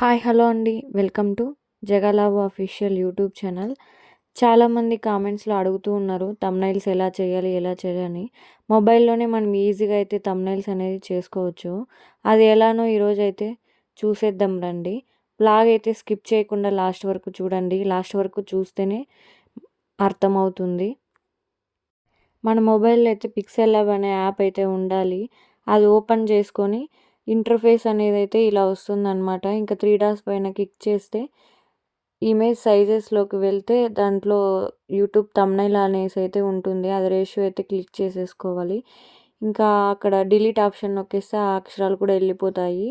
Hi hello అండి. Welcome to Jagalabu official YouTube channel. చాలామంది కామెంట్స్‌లో అడుగుతూ ఉన్నారు థంబ్‌నెయిల్స్ ఎలా చేయాలి? ఎలా చేయాలి? అని. మొబైల్‌లోనే మనం ఈజీగా అయితే థంబ్‌నెయిల్స్ అనేది చేసుకోవచ్చు. అది ఎలానో ఈరోజైతే చూసేద్దాం రండి. వ్లాగ్ అయితే స్కిప్ చేయకుండా లాస్ట్ వరకు చూడండి. లాస్ట్ వరకు చూస్తేనే అర్థమవుతుంది. మన మొబైల్‌లో అయితే పిక్సెల్ ల్యాబ్ అనే యాప్ అయితే ఉండాలి. అది ఓపెన్ చేసుకొని ఇంటర్ఫేస్ అనేదైతే ఇలా వస్తుందనమాట. ఇంకా 3 డాట్స్ పైన క్లిక్ చేస్తే ఇమేజ్ సైజెస్‌లోకి వెళ్తే దాంట్లో యూట్యూబ్ థంబ్‌నెయిల్ అనేసి అయితే ఉంటుంది. అది రేషియో అయితే క్లిక్ చేసేసుకోవాలి. ఇంకా అక్కడ డిలీట్ ఆప్షన్ నొక్కేస్తే ఆ అక్షరాలు కూడా వెళ్ళిపోతాయి.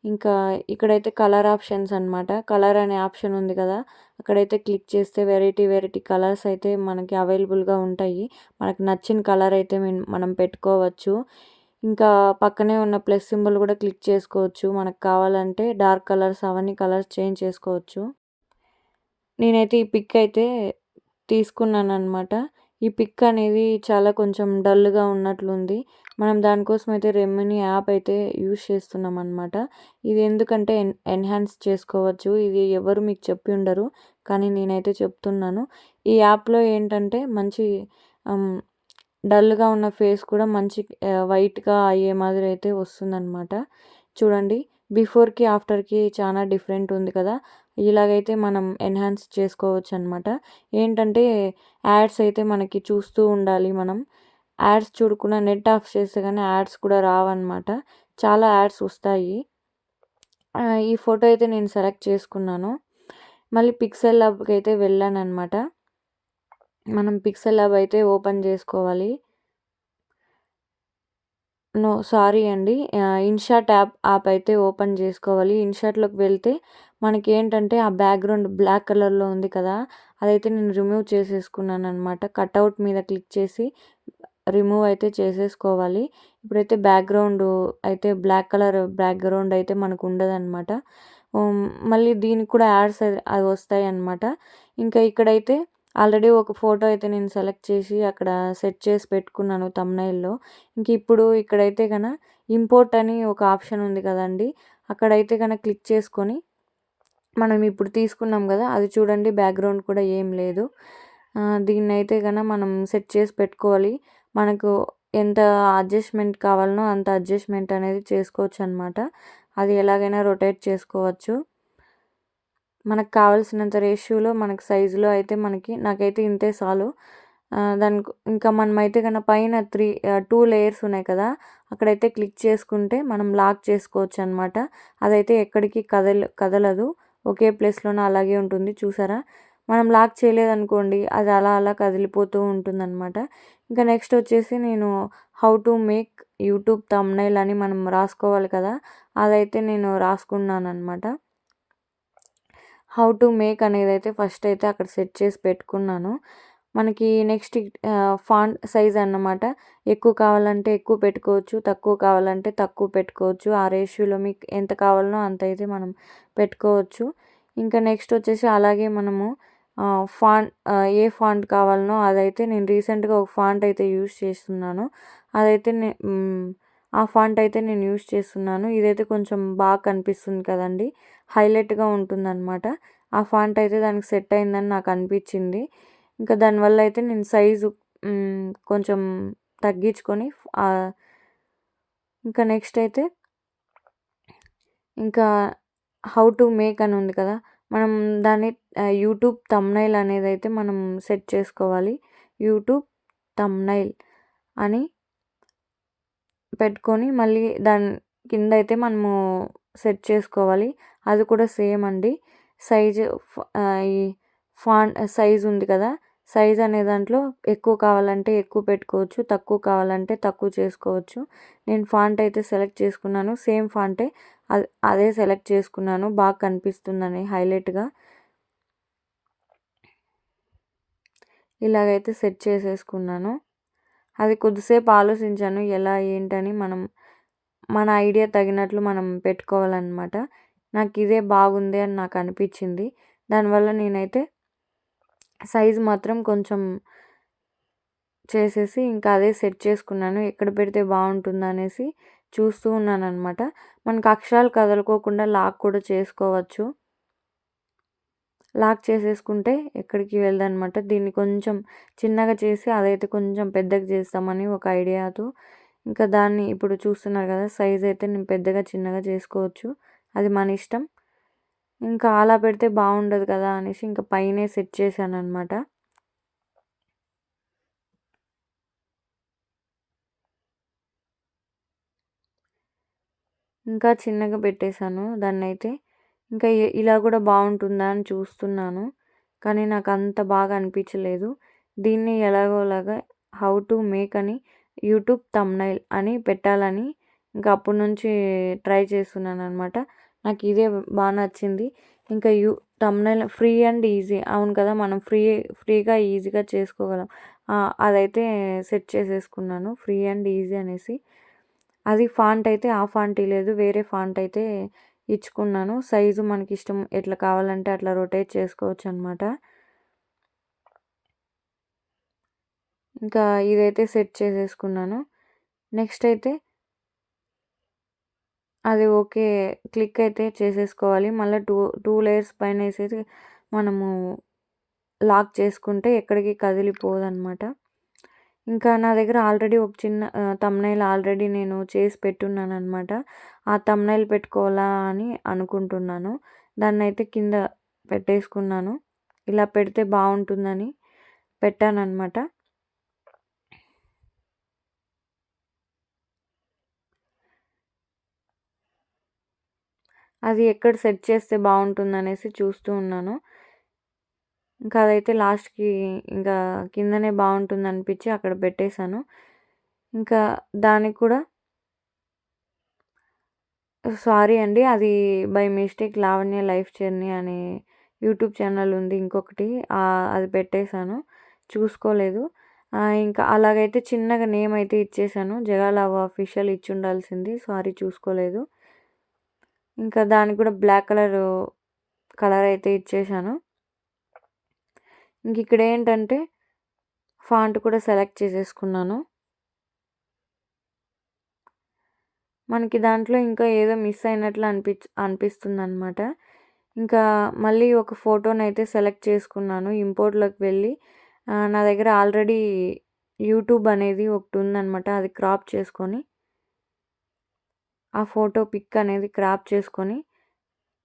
ఇంకా ఇక్కడైతే కలర్ ఆప్షన్స్ అనమాట. కలర్ అనే ఆప్షన్ ఉంది కదా! అక్కడైతే క్లిక్ చేస్తే వెరైటీ కలర్స్ అయితే మనకి అవైలబుల్‌గా ఉంటాయి. మనకు నచ్చిన కలర్ అయితే మనం పెట్టుకోవచ్చు. ఇంకా పక్కనే ఉన్న ప్లస్ సింబల్ కూడా క్లిక్ చేసుకోవచ్చు. మనకు కావాలంటే డార్క్ కలర్స్ అవన్నీ కలర్స్ చేంజ్ చేసుకోవచ్చు. నేనైతే ఈ పిక్ అయితే తీసుకున్నాననమాట. ఈ పిక్ అనేది చాలా కొంచెం డల్‌గా ఉన్నట్లుంది. మనం దానికోసం అయితే రెమెనీ యాప్ అయితే యూజ్ చేస్తున్నామనమాట. ఇది ఎందుకంటే ఎన్హాన్స్ చేసుకోవచ్చు. ఇది ఎవరు మీకు చెప్పి ఉండరు. కానీ నేనైతే చెప్తున్నాను. ఈ యాప్‌లో ఏంటంటే మంచి హ్మ్, డల్‌గా ఉన్న ఫేస్ కూడా మంచి వైట్‌గా అయ్యే మాదిరి అయితే వస్తుందనమాట. చూడండి బిఫోర్‌కి, ఆఫ్టర్‌కి చాలా డిఫరెంట్ ఉంది కదా! ఇలాగైతే మనం ఎన్హాన్స్ చేసుకోవచ్చనమాట. ఏంటంటే యాడ్స్ అయితే మనకి చూస్తూ ఉండాలి మనం. యాడ్స్ చూడకుండా నెట్ ఆఫ్ చేస్తే గానీ యాడ్స్ కూడా రావన్నమాట. చాలా యాడ్స్ వస్తాయి. ఈ ఫోటో అయితే నేను సెలెక్ట్ చేసుకున్నాను. మళ్ళీ పిక్సెల్ ల్యాబ్‌కి అయితే వెళ్ళాననమాట. మనం పిక్సెల్ ల్యాబ్ అయితే ఓపెన్ చేసుకోవాలి. నో సారీ అండి. ఇన్‌షాట్ యాప్ అయితే ఓపెన్ చేసుకోవాలి. ఇన్‌షాట్‌లోకి వెళ్తే మనకేంటంటే ఆ బ్యాక్‌గ్రౌండ్ బ్లాక్ కలర్‌లో ఉంది కదా! అదైతే నేను రిమూవ్ చేసేసుకున్నాననమాట. కటౌట్ మీద క్లిక్ చేసి రిమూవ్ అయితే చేసేసుకోవాలి. ఇప్పుడైతే బ్యాక్‌గ్రౌండు అయితే బ్లాక్ కలర్ బ్యాక్‌గ్రౌండ్ అయితే మనకు ఉండదనమాట. మళ్ళీ దీనికి కూడా యాడ్స్ అవి వస్తాయన్నమాట. ఇంకా ఇక్కడైతే ఆల్రెడీ ఒక ఫోటో అయితే నేను సెలెక్ట్ చేసి అక్కడ సెట్ చేసి పెట్టుకున్నాను థంబ్‌నెయిల్‌లో. ఇంక ఇప్పుడు ఇక్కడైతే ఇంపోర్ట్ అని ఒక ఆప్షన్ ఉంది కదండీ! అక్కడైతే క్లిక్ చేసుకొని మనం ఇప్పుడు తీసుకున్నాం కదా! అది చూడండి బ్యాక్‌గ్రౌండ్ కూడా ఏం లేదు. దీన్నైతే మనం సెట్ చేసి పెట్టుకోవాలి. మనకు ఎంత అడ్జస్ట్‌మెంట్ కావాలనో అంత అడ్జస్ట్‌మెంట్ అనేది చేసుకోవచ్చనమాట. అది ఎలాగైనా రొటేట్ చేసుకోవచ్చు. మనకు కావాల్సినంత రేషియోలో మనకు సైజులో అయితే నాకైతే ఇంతే చాలు. దానికి ఇంకా మనమైతే పైన 2 లేయర్స్ ఉన్నాయి కదా! అక్కడైతే క్లిక్ చేసుకుంటే మనం లాక్ చేసుకోవచ్చనమాట. అదైతే ఎక్కడికి కదలదు. ఒకే ప్లేస్‌లోనే అలాగే ఉంటుంది చూసారా? మనం లాక్ చేయలేదనుకోండి అది అలా అలా కదిలిపోతూ ఉంటుందన్నమాట. ఇంకా నెక్స్ట్ వచ్చేసి నేను how to make YouTube thumbnail అని మనం రాసుకోవాలి కదా! అదైతే నేను రాసుకున్నాననమాట. హౌ టు మేక్ అనేదైతే ఫస్ట్ అయితే అక్కడ సెట్ చేసి పెట్టుకున్నాను. మనకి నెక్స్ట్ ఫాంట్ సైజ్ అన్నమాట. ఎక్కువ కావాలంటే ఎక్కువ పెట్టుకోవచ్చు. తక్కువ కావాలంటే తక్కువ పెట్టుకోవచ్చు. ఆ రేషియోలో మీకు ఎంత కావాలనో అంత అయితే మనం పెట్టుకోవచ్చు. ఇంకా నెక్స్ట్ వచ్చేసి అలాగే మనము ఏ ఫాంట్ కావాలనో అదైతే నేను రీసెంట్‌గా ఒక ఫాంట్ అయితే యూజ్ చేస్తున్నాను. అదైతే ఆ ఫాంట్ అయితే నేను యూజ్ చేస్తున్నాను. ఇదైతే కొంచెం బాగా కనిపిస్తుంది కదండీ! హైలైట్‌గా ఉంటుందన్నమాట. ఆ ఫాంట్ అయితే దానికి సెట్ అయిందని నాకు అనిపించింది. ఇంకా దానివల్ల అయితే నేను సైజు కొంచెం తగ్గించుకొని ఇంకా నెక్స్ట్ అయితే ఇంకా హౌ టు మేక్ అని ఉంది కదా! మనం దాన్ని యూట్యూబ్ థంబ్‌నెయిల్ అనేదైతే మనం సెట్ చేసుకోవాలి. యూట్యూబ్ థంబ్‌నెయిల్ అని పెట్టుకొని మళ్ళీ దాని కిందైతే మనము సెట్ చేసుకోవాలి. అది కూడా సేమ్ అండి. సైజు ఈ సైజ్ ఉంది కదా! సైజ్ అనే దాంట్లో ఎక్కువ కావాలంటే ఎక్కువ పెట్టుకోవచ్చు. తక్కువ కావాలంటే తక్కువ చేసుకోవచ్చు. నేను ఫాంట్ అయితే సెలెక్ట్ చేసుకున్నాను. సేమ్ ఫాంటే అదే సెలెక్ట్ చేసుకున్నాను. బాగా కనిపిస్తుందని హైలైట్‌గా. ఇలాగైతే సెట్ చేసేసుకున్నాను. అది కొద్దిసేపు ఆలోచించాను. ఎలా ఏంటని మన ఐడియా తగినట్లు మనం పెట్టుకోవాలన్నమాట. నాకిదే బాగుంది అని నాకు అనిపించింది. దానివల్ల నేనైతే సైజ్ మాత్రం కొంచెం చేసేసి ఇంకా అదే సెట్ చేసుకున్నాను. ఎక్కడ పెడితే బాగుంటుందనేసి చూస్తూ ఉన్నాననమాట. మనకు అక్షరాలు కదలుకోకుండా లాక్ కూడా చేసుకోవచ్చు. లాక్ చేసేసుకుంటే ఎక్కడికి వెళ్ళదనమాట. దీన్ని కొంచెం చిన్నగా చేసి అదైతే కొంచెం పెద్దగా చేస్తామని ఒక ఐడియాతో ఇంకా దాన్ని ఇప్పుడు చూస్తున్నారు కదా, సైజ్ అయితే నేను పెద్దగా చిన్నగా చేసుకోవచ్చు, అది మన ఇష్టం. ఇంకా అలా పెడితే బాగుండదు కదా అనేసి ఇంకా పైనే సెట్ చేశాననమాట. ఇంకా చిన్నగా పెట్టేశాను దాన్నైతే. ఇంకా ఇలా కూడా బాగుంటుందా అని చూస్తున్నాను, కానీ నాకు అంత బాగా అనిపించలేదు. దీన్ని ఎలాగోలాగా హౌ టు మేక్ అని యూట్యూబ్ థంబ్‌నెయిల్ అని పెట్టాలని ఇంకా అప్పటి నుంచి ట్రై చేస్తున్నాను అనమాట. నాకు ఇదే బాగా నచ్చింది. ఇంకా థంబ్‌నెయిల్ ఫ్రీ అండ్ ఈజీ, అవును కదా, మనం ఫ్రీగా ఈజీగా చేసుకోగలం. అదైతే సెట్ చేసేసుకున్నాను ఫ్రీ అండ్ ఈజీ అనేసి. అది ఫాంట్ అయితే ఆ ఫాంట్ లేదు, వేరే ఫాంట్ అయితే ఇచ్చుకున్నాను. సైజు మనకిష్టం ఎట్లా కావాలంటే అట్లా రొటేట్ చేసుకోవచ్చనమాట. ఇంకా ఇదైతే సెట్ చేసేసుకున్నాను. నెక్స్ట్ అయితే అది ఓకే, క్లిక్ అయితే చేసేసుకోవాలి. మళ్ళీ టూ లేయర్స్ పైన వేసేసి మనము లాక్ చేసుకుంటే ఎక్కడికి కదిలిపోదనమాట. ఇంకా నా దగ్గర ఆల్రెడీ ఒక చిన్న థంబ్‌నెయిల్ ఆల్రెడీ నేను చేసి పెట్టున్నాననమాట. ఆ థంబ్‌నెయిల్ పెట్టుకోవాలా అని అనుకుంటున్నాను. దాన్నైతే కింద పెట్టేసుకున్నాను. ఇలా పెడితే బాగుంటుందని పెట్టాననమాట. అది ఎక్కడ సెట్ చేస్తే బాగుంటుందనేసి చూస్తూ ఉన్నాను. ఇంకా అదైతే లాస్ట్‌కి ఇంకా కిందనే బాగుంటుందనిపించి అక్కడ పెట్టేశాను. ఇంకా దానికి కూడా సారీ అండి, అది by mistake Lavanya life journey అనే యూట్యూబ్ ఛానల్ ఉంది ఇంకొకటి, అది పెట్టేశాను, చూసుకోలేదు. ఇంకా అలాగైతే చిన్నగా నేమ్ అయితే ఇచ్చేసాను, జగాలవ్ అఫీషియల్ ఇచ్చి ఉండాల్సింది, సారీ చూసుకోలేదు. ఇంకా దానికి కూడా బ్లాక్ కలర్ అయితే ఇచ్చేసాను. ఇంక ఇక్కడ ఏంటంటే ఫాంట్ కూడా సెలెక్ట్ చేసేసుకున్నాను. మనకి దాంట్లో ఇంకా ఏదో మిస్ అయినట్లు అనిపిస్తుందనమాట. ఇంకా మళ్ళీ ఒక ఫోటోనైతే సెలెక్ట్ చేసుకున్నాను. ఇంపోర్ట్‌లోకి వెళ్ళి నా దగ్గర ఆల్రెడీ యూట్యూబ్ అనేది ఒకటి ఉందనమాట. అది క్రాప్ చేసుకొని ఆ ఫోటో పిక్ అనేది క్రాప్ చేసుకొని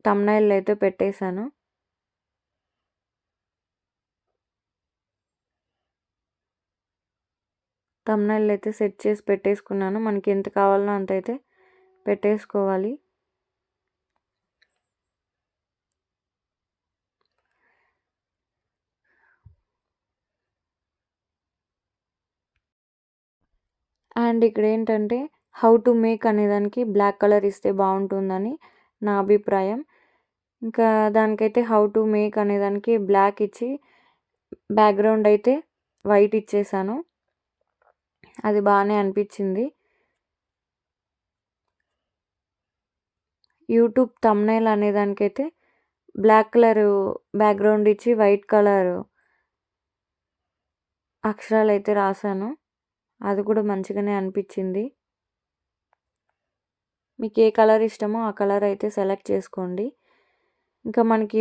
థంబ్‌నెయిల్ అయితే పెట్టేశాను. థంబ్‌నెయిల్ అయితే సెట్ చేసి పెట్టేసుకున్నాను. మనకి ఎంత కావాలనో అంత అయితే పెట్టేసుకోవాలి. అండ్ ఇక్కడ ఏంటంటే హౌ టు మేక్ అనేదానికి బ్లాక్ కలర్ ఇస్తే బాగుంటుందని నా అభిప్రాయం. ఇంకా దానికైతే హౌ టు మేక్ అనేదానికి బ్లాక్ ఇచ్చి బ్యాక్గ్రౌండ్ అయితే వైట్ ఇచ్చేసాను. అది బాగానే అనిపించింది. యూట్యూబ్ థంబ్‌నెయిల్ అనేదానికైతే బ్లాక్ కలర్ బ్యాక్గ్రౌండ్ ఇచ్చి వైట్ కలర్ అక్షరాలైతే రాసాను. అది కూడా మంచిగానే అనిపించింది. మీకు ఏ కలర్ ఇష్టమో ఆ కలర్ అయితే సెలెక్ట్ చేసుకోండి. ఇంకా మనకి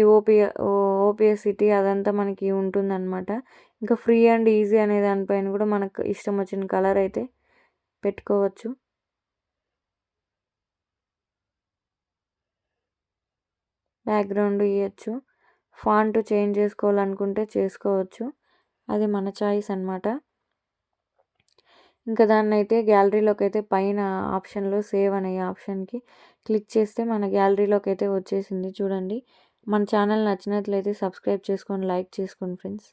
ఓపిఎసిటీ అదంతా మనకి ఉంటుందన్నమాట. ఇంకా ఫ్రీ అండ్ ఈజీ అనే దానిపైన కూడా మనకు ఇష్టం వచ్చిన కలర్ అయితే పెట్టుకోవచ్చు. బ్యాక్గ్రౌండ్ ఇవ్వచ్చు. ఫాంట్ చేంజ్ చేసుకోవాలనుకుంటే చేసుకోవచ్చు, అది మన చాయిస్ అనమాట. ఇంకా దాన్నైతే గ్యాలరీలోకి అయితే పైన ఆప్షన్లో సేవ్ అనే ఆప్షన్కి క్లిక్ చేస్తే మన గ్యాలరీలోకి అయితే వచ్చేసింది చూడండి. మన ఛానల్ నచ్చినట్లయితే సబ్స్క్రైబ్ చేసుకొని లైక్ చేసుకోండి ఫ్రెండ్స్.